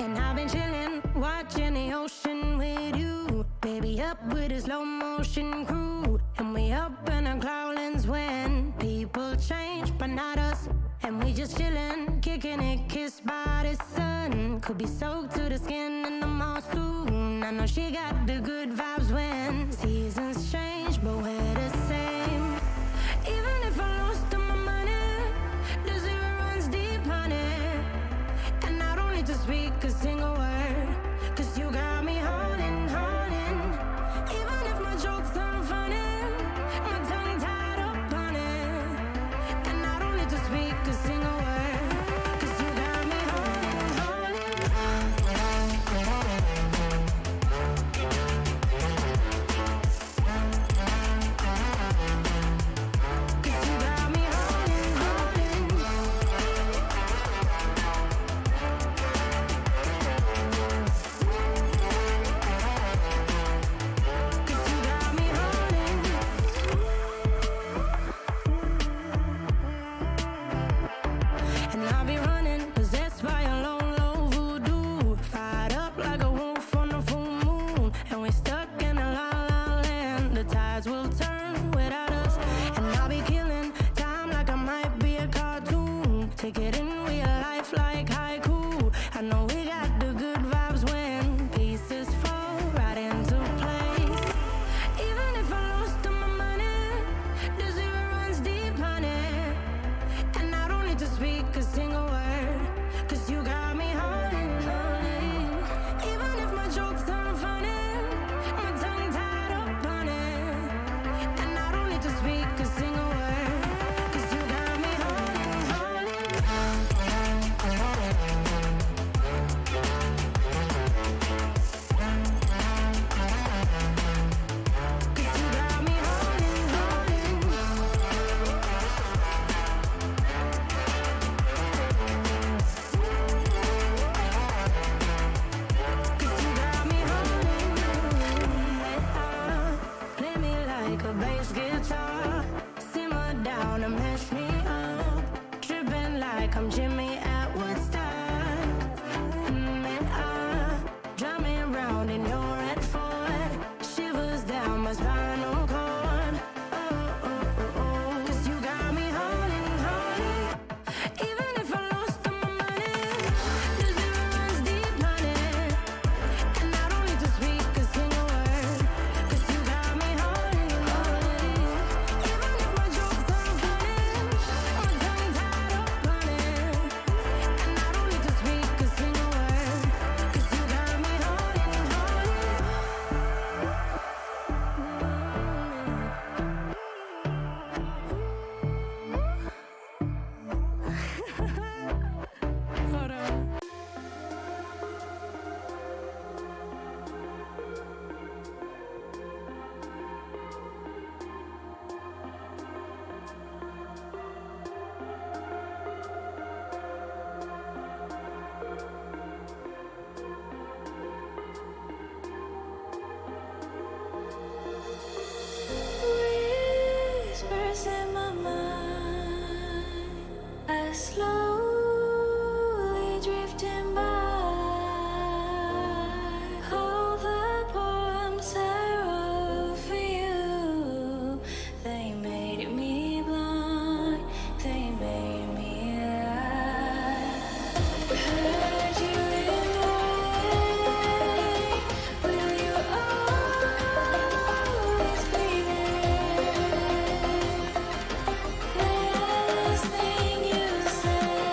And I've been chillin', watching the ocean with you. Baby, up with a slow motion crew. And we up in our clouds when people change, but not us. And we just chillin', kicking it, kissed by the sun. Could be soaked to the skin in the mall soon. I know she got the good vibes when seasons change, but we're the same. Even if I lost all my money, the zero runs deep, honey. And I don't need to speak a single word, 'cause you got me holding, holding. Even if my jokes aren't funny, my tongue tied up on it. And I don't need to speak a single word, 'cause you got me holding, holding. 'Cause you got me holding, holding. 'Cause you got me holding. And I'll be running, possessed by a low, low voodoo. Fired up like a wolf on a full moon. And we're stuck in a la la land. The tides will turn without us. And I'll be killing time like I might be a cartoon. Take it in real life like haiku. I know we got the good vibes when pieces fall right into place. Even if I lost all my money, the zero runs deep, honey. And I don't need to speak a single word, 'cause you got me holding, holding. Even if my jokes aren't funny, my tongue tied up on it. And I don't need to speak a single word, 'cause you got me holding, holding. 'Cause you got me holding, holding. 'Cause you got me holding. Play me like a bass guitar, simmer down and mash me up, tripping like I'm Jimmy at Woodstock. Drive me around in your red Ford, shivers down my spinal cord. Oh, oh, oh, oh. 'Cause you got me holding, holding. Even if I lost all my money, the zero runs deep, honey. And I don't need to speak a single word, 'cause you got me holding, holding. Even if my jokes aren't funny, my tongue tied up on it. And I don't need to speak a single word, 'cause you got me holding, holding. Hold on. Whispers in my mind, I slowly drifting by. All the poems I wrote for you, they made me blind, they made me lie. Heard you in the rain, will you always be there? Last thing you said.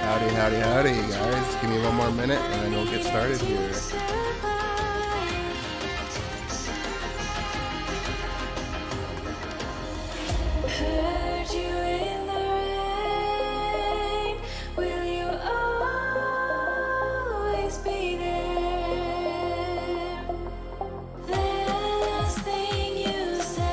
Howdy, howdy, howdy, guys. Give me one more minute and then we'll get started here. Heard you in the rain. Will you always be there? The last thing you said.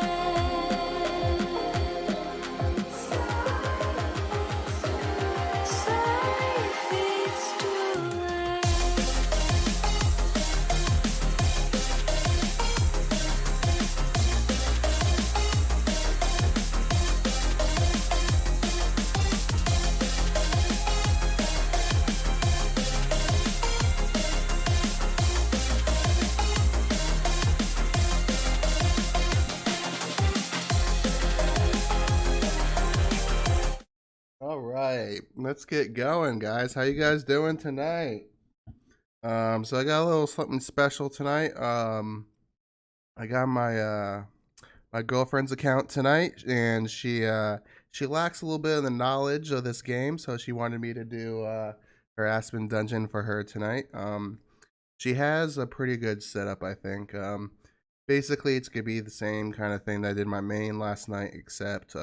Sorry if it's too late. All right, let's get going, guys. How you guys doing tonight? So I got a little something special tonight. I got my girlfriend's account tonight, and she lacks a little bit of the knowledge of this game, so she wanted me to do her Aspen Dungeon for her tonight. She has a pretty good setup, I think. Basically, it's gonna be the same kind of thing that I did my main last night, except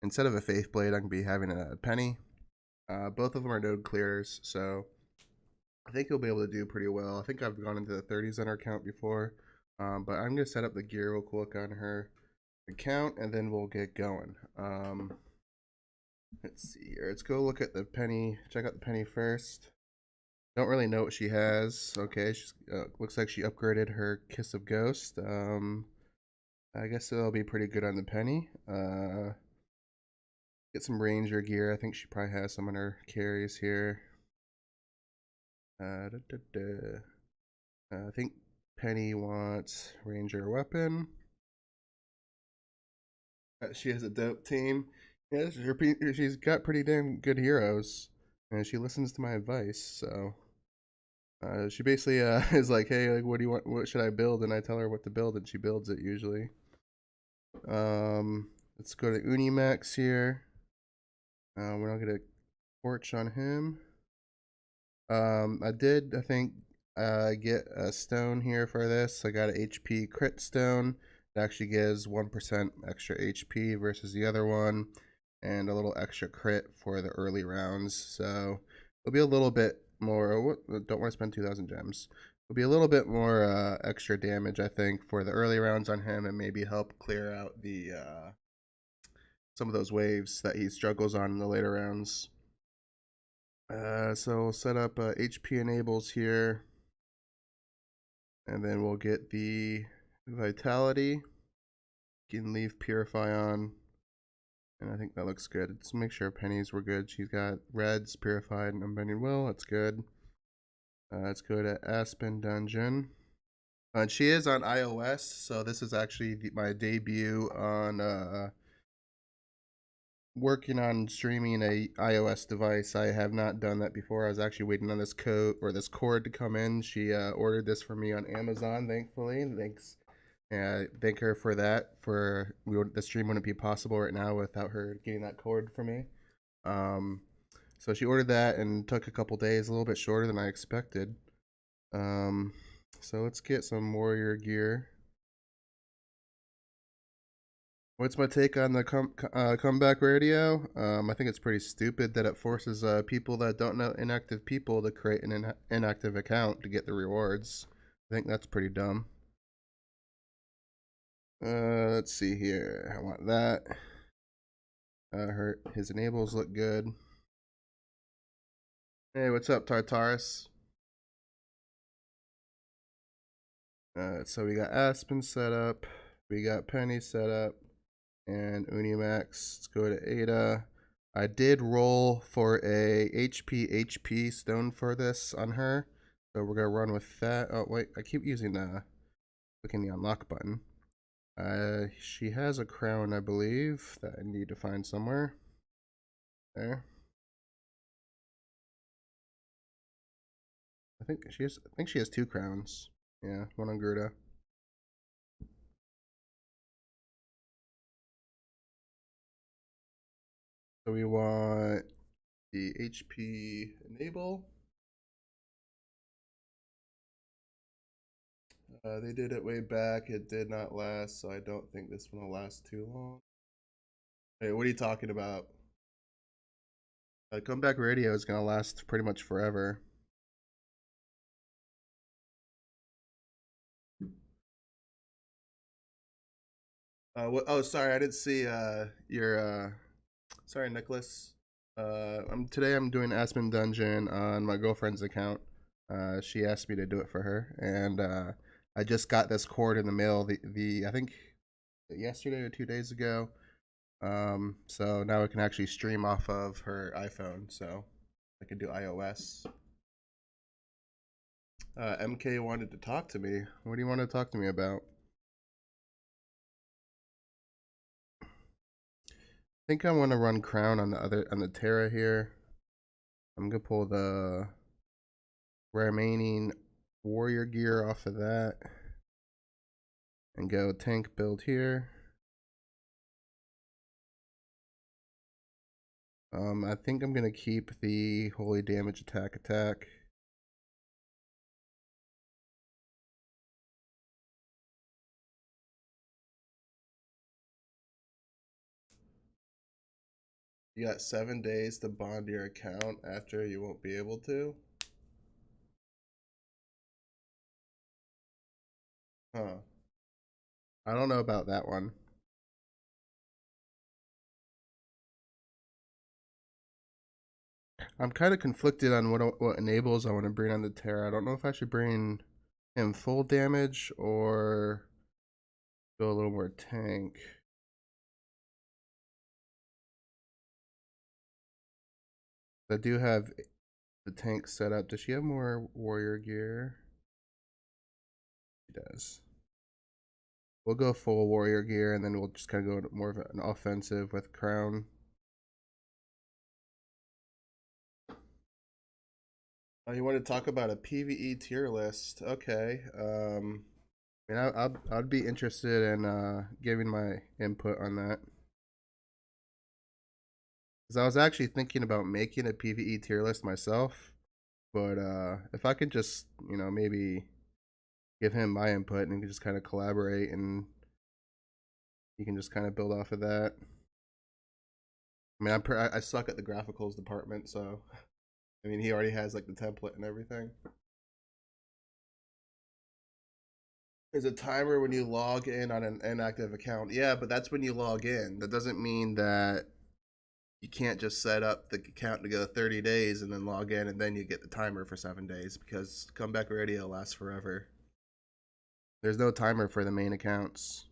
instead of a Faith Blade, I'm gonna be having a Penny. Both of them are node clears, so I think you'll be able to do pretty well. I think I've gone into the 30s on her account before, but I'm gonna set up the gear real quick on her account, and then we'll get going. Let's see here. Let's go look at the Penny. Check out the Penny first. Don't really know what she has. Okay, she's looks like she upgraded her Kiss of Ghost. I guess it'll be pretty good on the Penny. Get some Ranger gear. I think she probably has some on her carries here. I think Penny wants Ranger weapon. She has a dope team. Yeah, she's got pretty damn good heroes, and she listens to my advice. So she basically is like, "Hey, like, what do you want? What should I build?" And I tell her what to build, and she builds it usually. Let's go to Unimax here. We're not gonna torch on him. I did, I think, get a stone here for this. I got an HP crit stone. It actually gives 1% extra HP versus the other one, and a little extra crit for the early rounds. So it'll be a little bit more. Don't want to spend 2,000 gems. It'll be a little bit more extra damage, I think, for the early rounds on him, and maybe help clear out the some of those waves that he struggles on in the later rounds. So we'll set up HP enables here, and then we'll get the vitality. You can leave purify on, and I think that looks good. Let's make sure pennies were good. She's got reds purified and unbending will. That's good. Let's go to Aspen Dungeon. And she is on iOS, so this is actually my debut on working on streaming a iOS device. I have not done that before. I was actually waiting on this code or this cord to come in. She ordered this for me on Amazon, thankfully. Thanks. Thank her for that. The stream wouldn't be possible right now without her getting that cord for me. So she ordered that and took a couple days, a little bit shorter than I expected. So let's get some warrior gear. What's my take on the comeback radio? I think it's pretty stupid that it forces people that don't know inactive people to create an inactive account to get the rewards. I think that's pretty dumb. Let's see here. I want that. His enables look good. Hey, what's up, Tartarus? So we got Aspen set up. We got Penny set up. And Unimax. Let's go to Ada. I did roll for a HP stone for this on her. So we're going to run with that. Oh, wait. I keep using clicking the unlock button. She has a crown, I believe, that I need to find somewhere. There. I think she has 2 crowns. Yeah, one on Gerda. So we want the HP enable. They did it way back. It did not last, so I don't think this one will last too long. Hey, what are you talking about? Comeback radio is gonna last pretty much forever. What? Oh, sorry, I didn't see your. Sorry, Nicholas. Today I'm doing Aspen Dungeon on my girlfriend's account. She asked me to do it for her, and I just got this cord in the mail. The I think yesterday or 2 days ago. So now I can actually stream off of her iPhone. So I can do iOS. MK wanted to talk to me. What do you want to talk to me about? I think I want to run Crown on the Terra here. I'm gonna pull the remaining warrior gear off of that and go tank build here. I think I'm gonna keep the holy damage attack. You got 7 days to bond your account after you won't be able to. Huh. I don't know about that one. I'm kind of conflicted on what enables I want to bring on the Terra. I don't know if I should bring him full damage or go a little more tank. I do have the tank set up. Does she have more warrior gear? She does. We'll go full warrior gear, and then we'll just kind of go more of an offensive with Crown. Oh, you want to talk about a PvE tier list? Okay. I mean, I'd be interested in giving my input on that. Because I was actually thinking about making a PvE tier list myself, but if I could just, maybe give him my input and we can just kind of collaborate and you can just kind of build off of that. I mean, I suck at the graphicals department, so I mean, he already has like the template and everything. There's a timer when you log in on an inactive account. Yeah, but that's when you log in. That doesn't mean that you can't just set up the account to go 30 days and then log in and then you get the timer for 7 days because comeback radio lasts forever. There's no timer for the main accounts.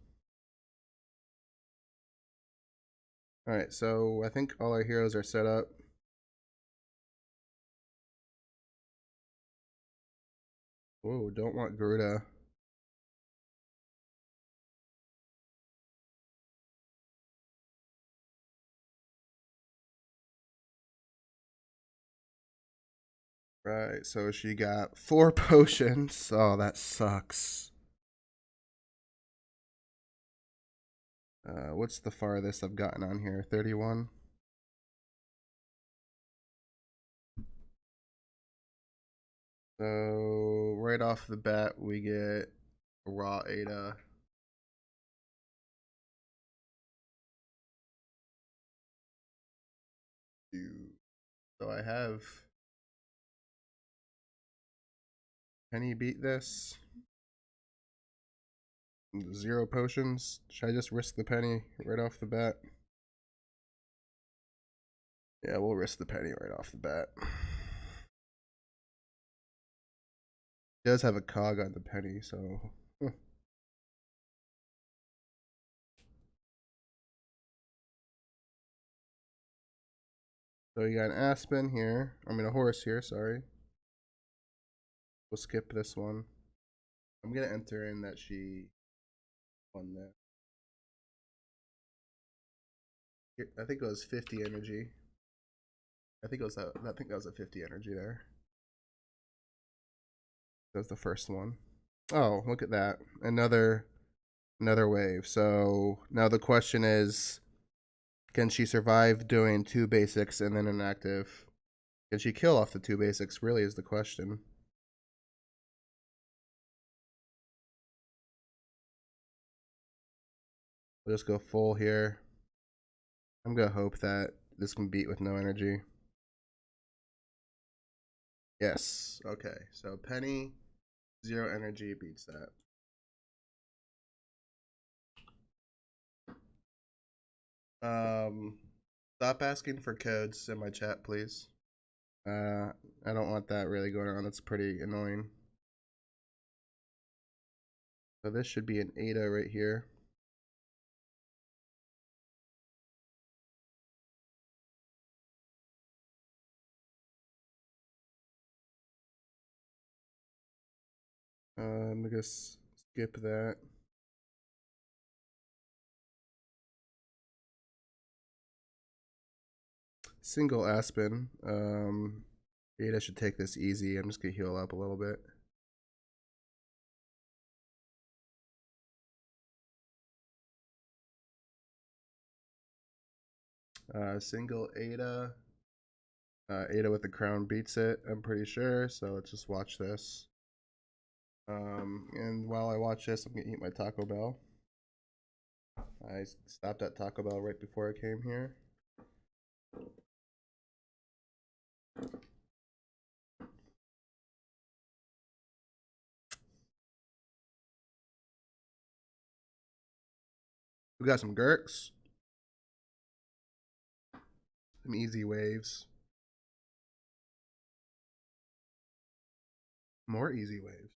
Alright, so I think all our heroes are set up. Whoa, don't want Garuda. Right, so she got 4 potions. Oh, that sucks. What's the farthest I've gotten on here? 31? So, right off the bat, we get a raw Ada. So I have... Can he beat this? 0 potions. Should I just risk the penny right off the bat? Yeah, we'll risk the penny right off the bat. He does have a cog on the penny, so... So you got an Aspen here. I mean a horse here, sorry. We'll skip this one. I'm gonna enter in that she won that. I think it was 50 energy. I think that was a 50 energy there. That's the first one. Oh, look at that. Another wave. So now the question is, can she survive doing 2 basics and then an active? Can she kill off the two basics, really, is the question. We'll just go full here. I'm going to hope that this can beat with no energy. Yes. Okay. So penny, 0 energy beats that. Stop asking for codes in my chat, please. I don't want that really going on. That's pretty annoying. So this should be an Ada right here. I'm gonna skip that. Single Aspen. Ada should take this easy. I'm just gonna heal up a little bit. Single Ada. Ada with the crown beats it, I'm pretty sure. So let's just watch this. And while I watch this, I'm gonna eat my Taco Bell. I stopped at Taco Bell right before I came here. We got some Gurks. Some easy waves. More easy waves.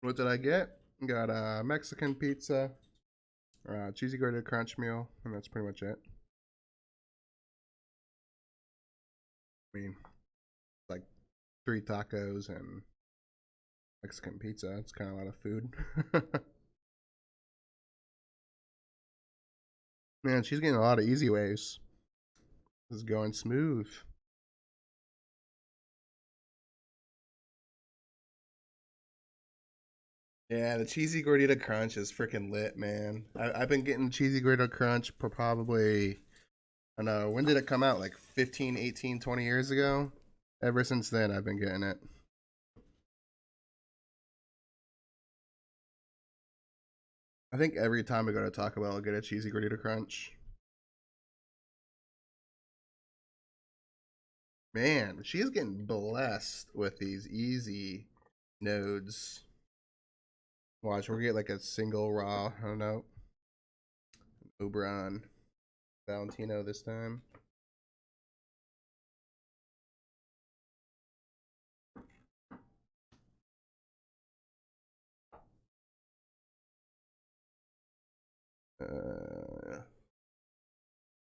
What did I get? Got a Mexican pizza, cheesy grated crunch meal, and that's pretty much it. I mean, like 3 tacos and Mexican pizza. It's kind of a lot of food. Man, she's getting a lot of easy waves. This is going smooth. Yeah, the cheesy gordita crunch is freaking lit, man. I've been getting cheesy gordita crunch for probably, I don't know, when did it come out? Like 15, 18, 20 years ago? Ever since then, I've been getting it. I think every time I go to Taco Bell, I'll get a cheesy gordita crunch. Man, she is getting blessed with these easy nodes. Watch, we'll get like a single raw, I don't know, Oberon Valentino this time.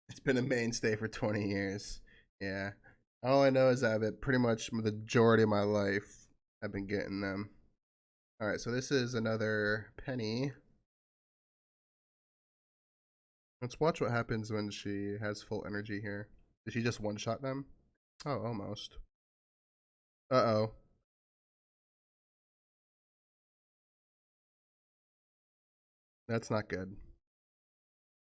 It's been a mainstay for 20 years. Yeah. All I know is I've been pretty much the majority of my life I've been getting them. All right, so this is another penny. Let's watch what happens when she has full energy here. Did she just one-shot them? Oh, almost. Uh-oh. That's not good.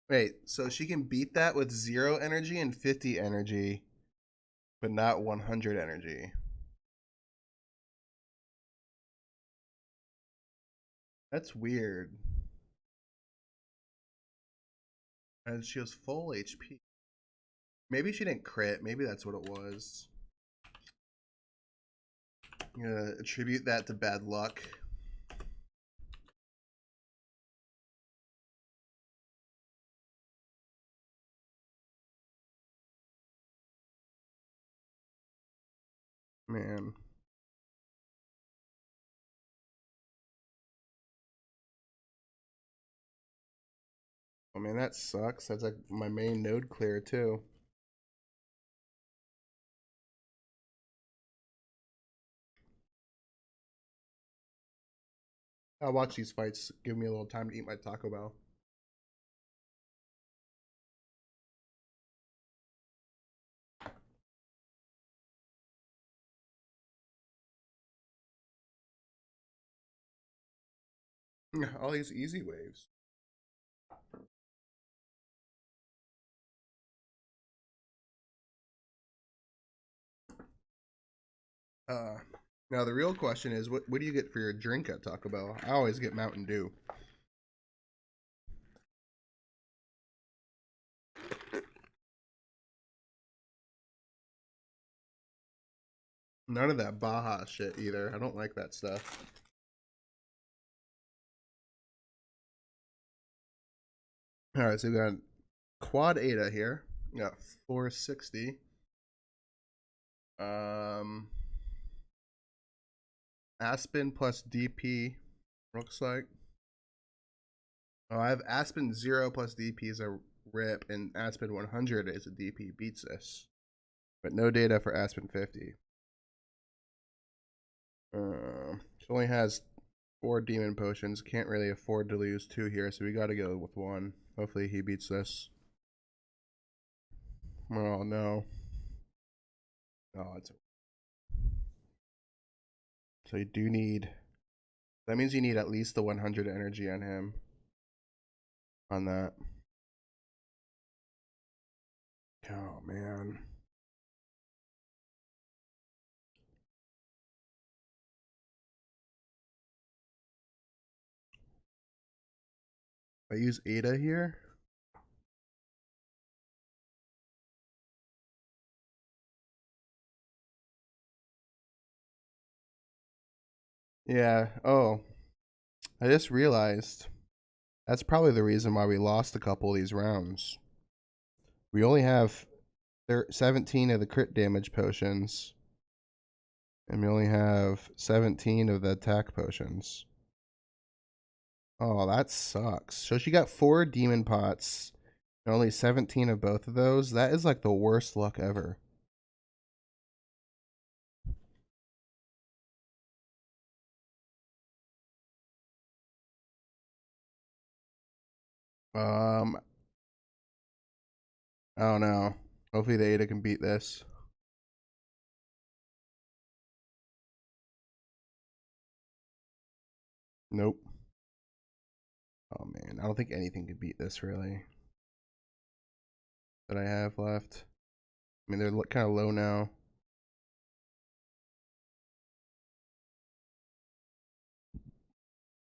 Wait, so she can beat that with 0 energy and 50 energy, but not 100 energy. That's weird. And she was full HP. Maybe she didn't crit. Maybe that's what it was. I'm gonna attribute that to bad luck. Man. Oh man, that sucks. That's like my main node clear too. I'll watch these fights. Give me a little time to eat my Taco Bell. All these easy waves. Uh, Now the real question is, what do you get for your drink at Taco Bell? I always get Mountain Dew. None of that Baja shit either. I don't like that stuff. All right, so we got Quad Ada here. We got 460. Aspen plus DP looks like. Oh, I have Aspen 0 plus DP is a rip, and Aspen 100 is a DP. Beats this. But no data for Aspen 50. She only has 4 demon potions. Can't really afford to lose 2 here, so we gotta go with 1. Hopefully he beats this. Oh no. Oh, it's. So you do need. That means you need at least the 100 energy on him. On that. Oh man. I use Ada here. Yeah. Oh, I just realized that's probably the reason why we lost a couple of these rounds. We only have 17 of the crit damage potions, and we only have 17 of the attack potions. Oh, that sucks. So she got 4 demon pots and only 17 of both of those. That is like the worst luck ever. I don't know. Hopefully the Ada can beat this. Nope. Oh man, I don't think anything could beat this really. That I have left. I mean, they're kind of low now.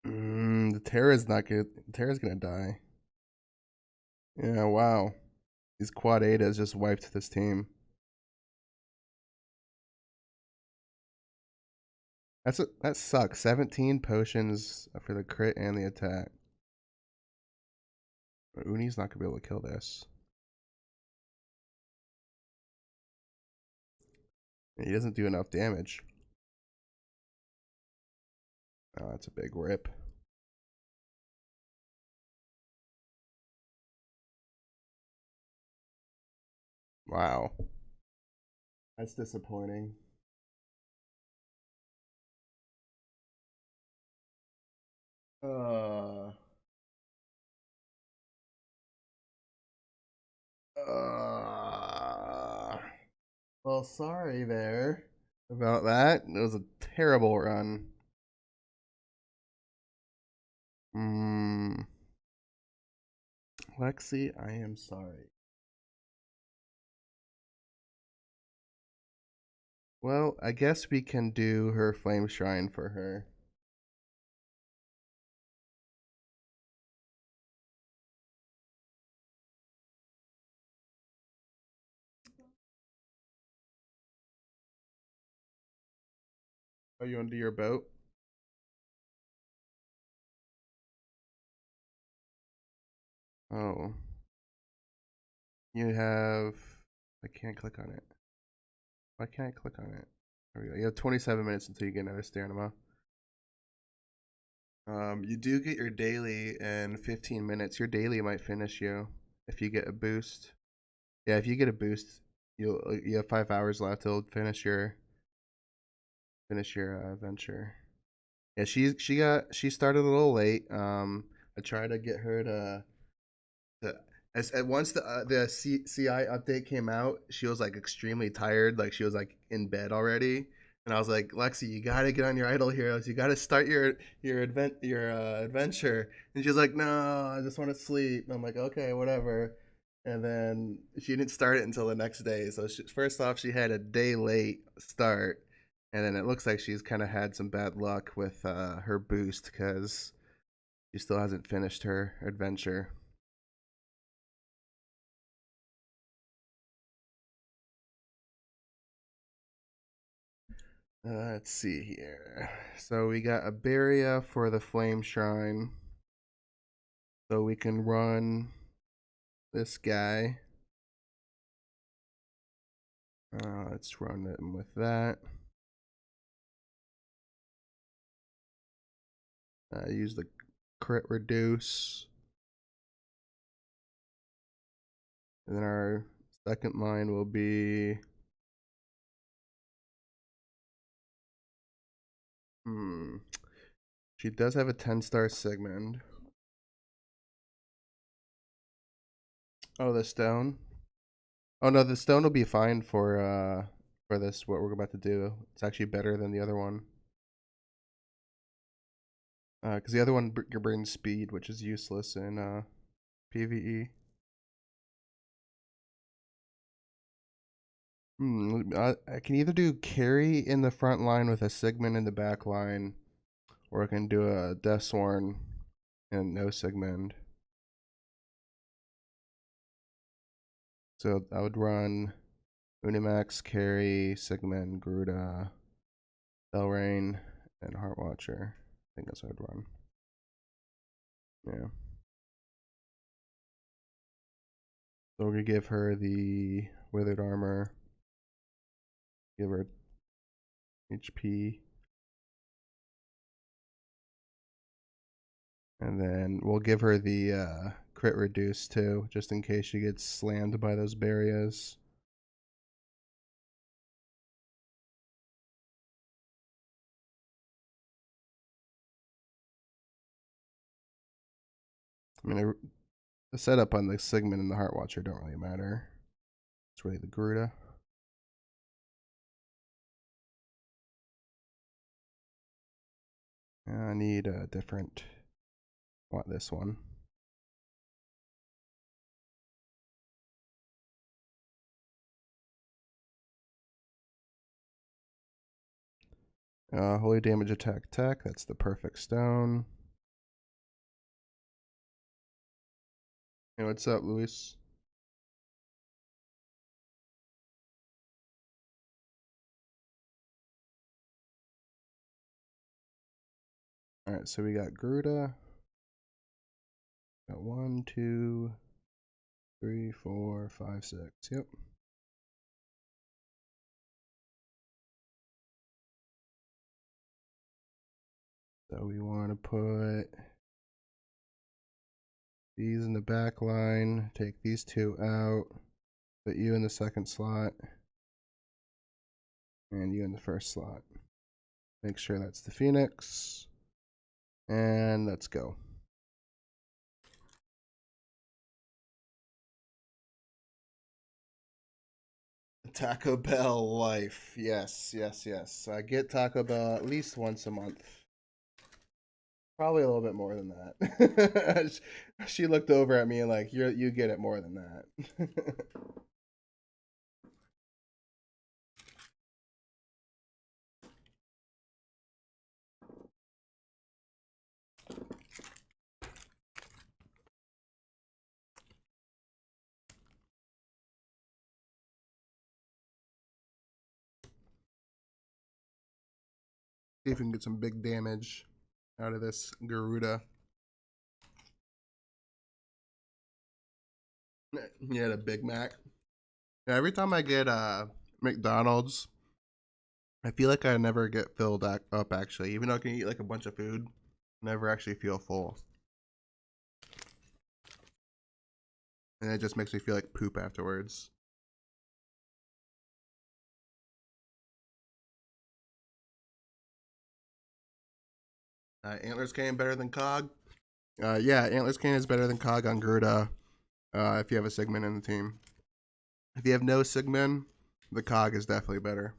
The Terra's not good. Terra's gonna die. Yeah, wow. These quad Adas just wiped this team. That sucks. 17 potions for the crit and the attack. Uni's not gonna be able to kill this. He doesn't do enough damage. Oh, that's a big rip. Wow. That's disappointing. Uh, well, sorry there about that. It was a terrible run. Lexi, I am sorry. Well, I guess we can do her flame shrine for her. Are you under your boat? Oh. You have. I can't click on it. Why can't I click on it? There we go. You have 27 minutes until you get another stamina. You do get your daily in 15 minutes. Your daily might finish you if you get a boost. Yeah, if you get a boost, you have 5 hours left. It'll finish your adventure. Yeah, she started a little late. I tried to get her to as once the CI update came out, she was like extremely tired, like she was like in bed already. And I was like, Lexi, you gotta get on your Idle Heroes. You gotta start your adventure. And she was like, no, I just want to sleep. And I'm like, okay, whatever. And then she didn't start it until the next day. So first off, she had a day late start, And then it looks like she's kind of had some bad luck with her boost because she still hasn't finished her adventure. Let's see here. So we got a Beria for the Flame Shrine. So we can run this guy. Let's run him with that. Use the crit reduce. And then our second line will be... She does have a 10-star Sigmund. Oh, the stone? Oh no, the stone will be fine for this, what we're about to do. It's actually better than the other one. Because the other one brings speed, which is useless in PvE. I can either do carry in the front line with a Sigmund in the back line, or I can do a Deathsworn and no Sigmund. So I would run Unimax, carry, Sigmund, Gruda, Belrain, and Heartwatcher. I think that's what I'd run. Yeah. So we're gonna give her the Withered Armor. Give her HP. And then we'll give her the crit reduce too, just in case she gets slammed by those barriers. I mean, the setup on the Sigmund and the Heartwatcher don't really matter. It's really the Gruda. I need a different... I want this one. Holy damage attack tech. That's the perfect stone. Hey, what's up, Luis? Alright, so we got Gruda. Got 1, 2, 3, 4, 5, 6. Yep. So we want to put these in the back line, take these two out, put you in the second slot, and you in the first slot. Make sure that's the Phoenix, and let's go. Taco Bell life. Yes, yes, yes. I get Taco Bell at least once a month. Probably a little bit more than that. She looked over at me and like, you get it more than that. See if we can get some big damage out of this Garuda. Yeah, the Big Mac. Yeah, every time I get McDonald's, I feel like I never get filled up actually. Even though I can eat like a bunch of food, never actually feel full. And it just makes me feel like poop afterwards. Antlers Cane better than Cog? Yeah, Antlers Cane is better than Cog on Gruda if you have a Sigmund in the team. If you have no Sigmund, the Cog is definitely better.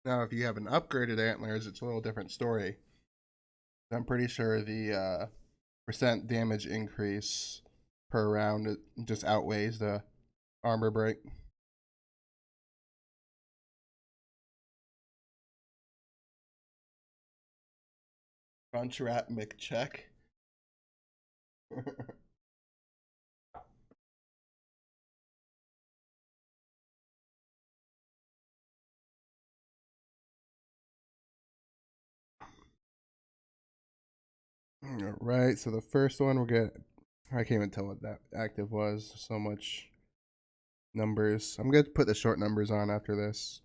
Now, if you have an upgraded antlers, it's a little different story. I'm pretty sure the percent damage increase per round just outweighs the armor break. Crunch Rat McCheck. All right, so the first one we're gonna. I can't even tell what that active was. So much numbers. I'm gonna put the short numbers on after this.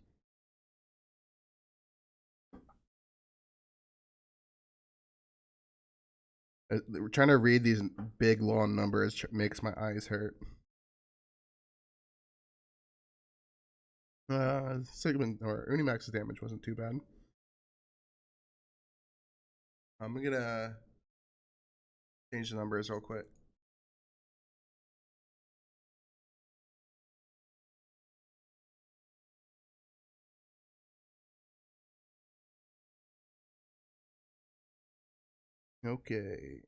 We're trying to read these big long numbers makes my eyes hurt. Sigmund or Unimax's damage wasn't too bad. I'm gonna change the numbers real quick. Okay.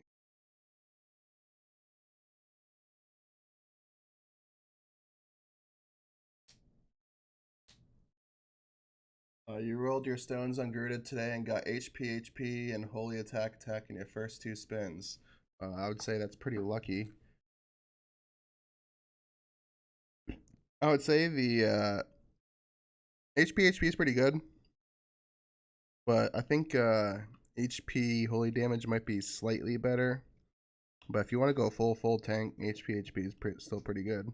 You rolled your stones ungirded today and got HP, and Holy Attack in your first 2 spins. I would say that's pretty lucky. I would say the HP is pretty good, but I think HP Holy Damage might be slightly better. But if you want to go full tank, HP is still pretty good.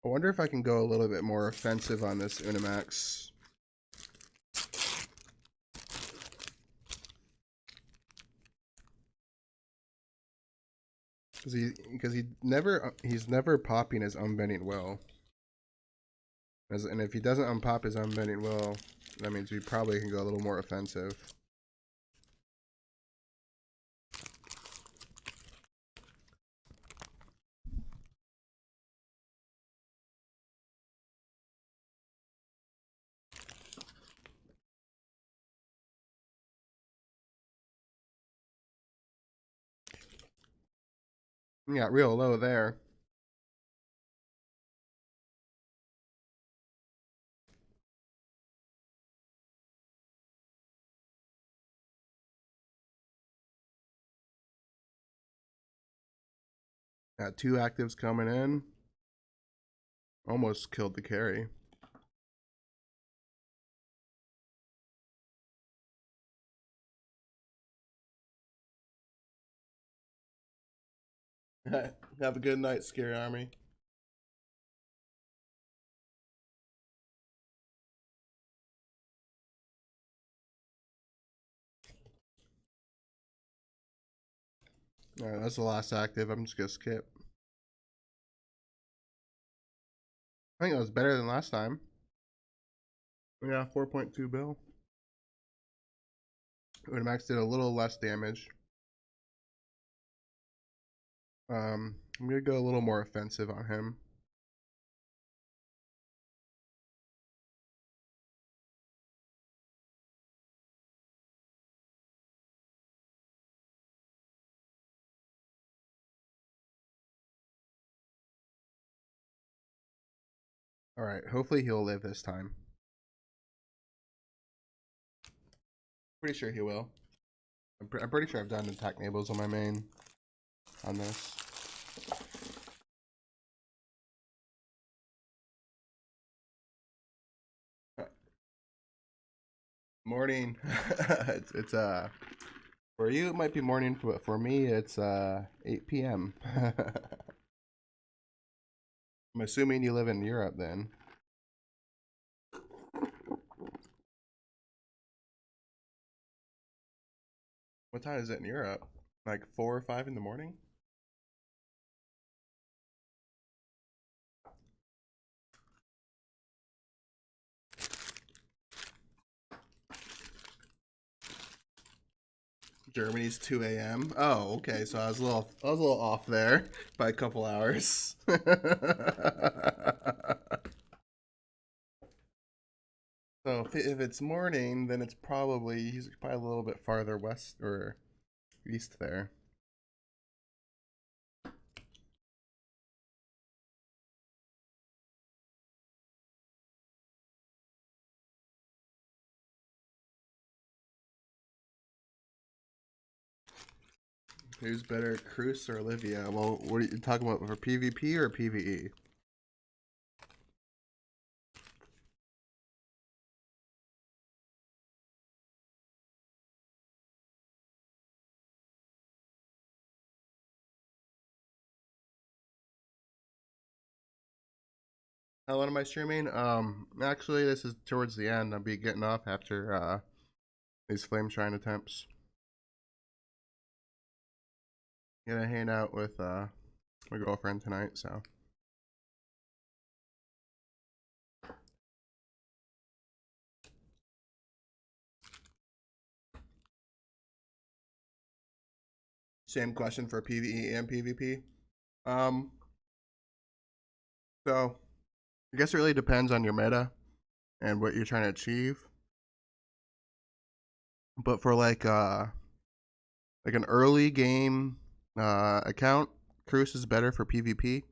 I wonder if I can go a little bit more offensive on this Unimax. Because he's never popping his Unbending Will. And if he doesn't unpop his Unbending Will, that means we probably can go a little more offensive. We got real low there. Got 2 actives coming in. Almost killed the carry. Have a good night, Scary Army. Alright, that's the last active. I'm just gonna skip. I think it was better than last time. Yeah, 4.2 bill. Max did a little less damage. I'm gonna go a little more offensive on him. Alright, hopefully he'll live this time. Pretty sure he will. I'm pretty sure I've done attack enables on my main on this. Morning. it's for you it might be morning, but for me it's 8 p.m. I'm assuming you live in Europe then. What time is it in Europe? Like 4 or 5 in the morning? Germany's 2 a.m. Oh, okay. So I was a little off there by a couple hours. So if it's morning, then it's probably he's probably a little bit farther west or east there. Who's better, Cruz or Olivia? Well, what are you talking about for PvP or PvE? How long am I streaming? Actually, this is towards the end. I'll be getting off after these flame shrine attempts. Gonna hang out with my girlfriend tonight, so. Same question for PvE and PvP. Um, so I guess it really depends on your meta and what you're trying to achieve. But for like an early game account, Cruz is better for PvP,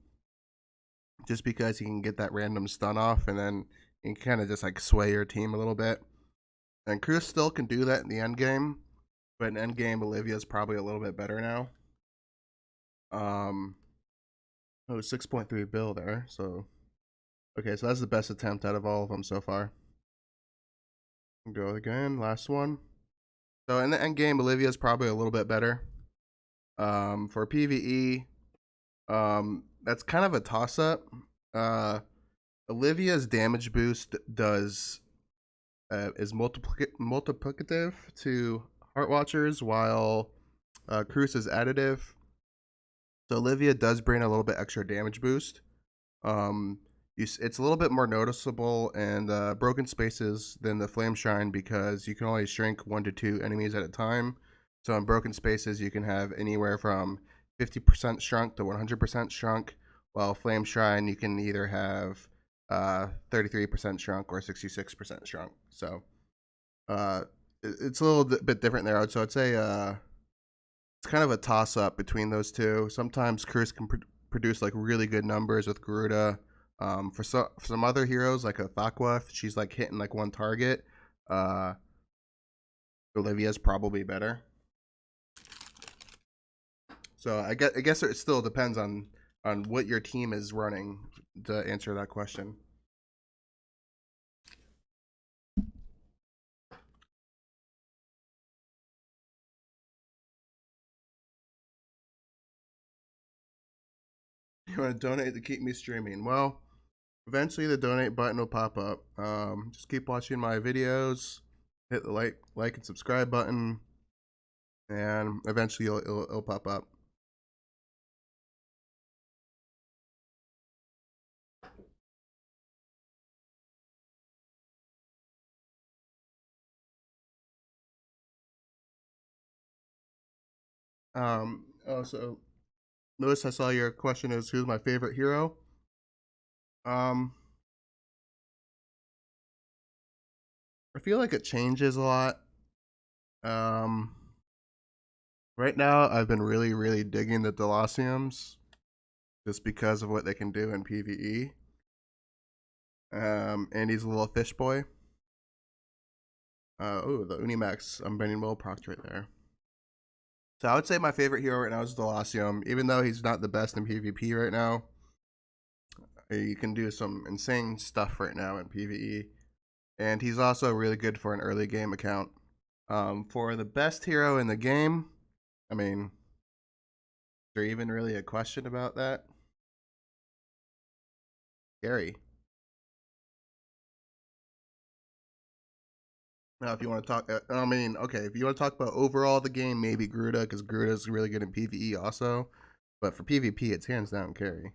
just because you can get that random stun off, and then you can kind of just like sway your team a little bit. And Cruz still can do that in the end game, but in end game, Olivia's probably a little bit better now. Oh, 6.3 bill there. So, okay, so that's the best attempt out of all of them so far. Go again, last one. So in the end game, Olivia's probably a little bit better. For PvE, that's kind of a toss up. Olivia's damage boost is multiplicative to Heart Watchers, while Cruz is additive. So Olivia does bring a little bit extra damage boost. It's a little bit more noticeable in broken spaces than the Flame Shrine, because you can only shrink 1 to 2 enemies at a time. So in broken spaces, you can have anywhere from 50% shrunk to 100% shrunk, while Flame Shrine, you can either have 33% shrunk or 66% shrunk. So it's a little bit different there. So I'd say it's kind of a toss up between those two. Sometimes Curse can produce like really good numbers with Garuda. For some other heroes like a Thakwa, if she's like hitting like one target, Olivia's probably better. So I guess it still depends on what your team is running to answer that question. You want to donate to keep me streaming? Well, eventually the donate button will pop up. Just keep watching my videos, hit the like and subscribe button, and eventually it'll pop up. So Lewis, I saw your question is who's my favorite hero. I feel like it changes a lot. Right now I've been really digging the Delosiums, just because of what they can do in PvE. And he's a little fish boy. Oh, the Unimax Unbending Will proc right there. So I would say my favorite hero right now is Delosium, even though he's not the best in PvP right now. You can do some insane stuff right now in PvE. And he's also really good for an early game account. For the best hero in the game, I mean, is there even really a question about that? Gary. Now, if you want to talk, I mean, okay, if you want to talk about overall the game, maybe Garuda, because Garuda's really good in PvE also. But for PvP, it's hands down Carry.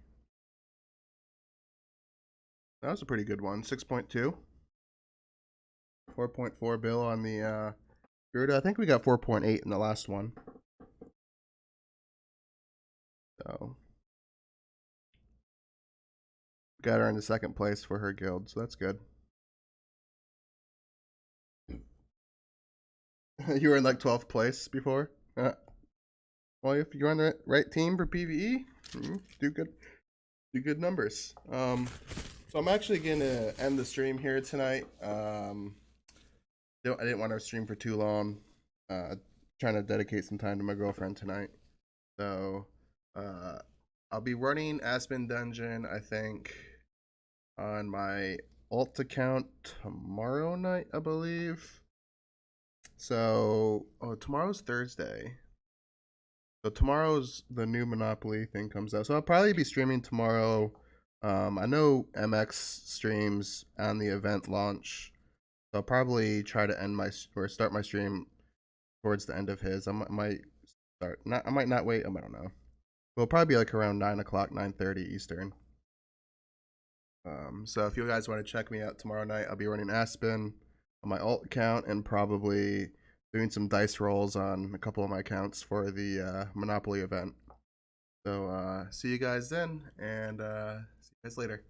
That was a pretty good one. 6.2. 4.4 bill on the Gerda, I think we got 4.8 in the last one. So got her in the second place for her guild, so that's good. You were in like 12th place before. Well, if you're on the right team for PVE, do good numbers. So I'm actually gonna end the stream here tonight. I didn't want to stream for too long. Trying to dedicate some time to my girlfriend tonight. So I'll be running Aspen Dungeon, I think, on my alt account tomorrow night, I believe. So tomorrow's Thursday. So tomorrow's the new Monopoly thing comes out. So I'll probably be streaming tomorrow. I know MX streams on the event launch. So I'll probably try to start my stream towards the end of his. I might start. I might not wait. I don't know. It'll probably be like around 9 o'clock, 9:30 Eastern. So if you guys want to check me out tomorrow night, I'll be running Aspen on my alt account and probably doing some dice rolls on a couple of my accounts for the Monopoly event. So see you guys then, and see you guys later.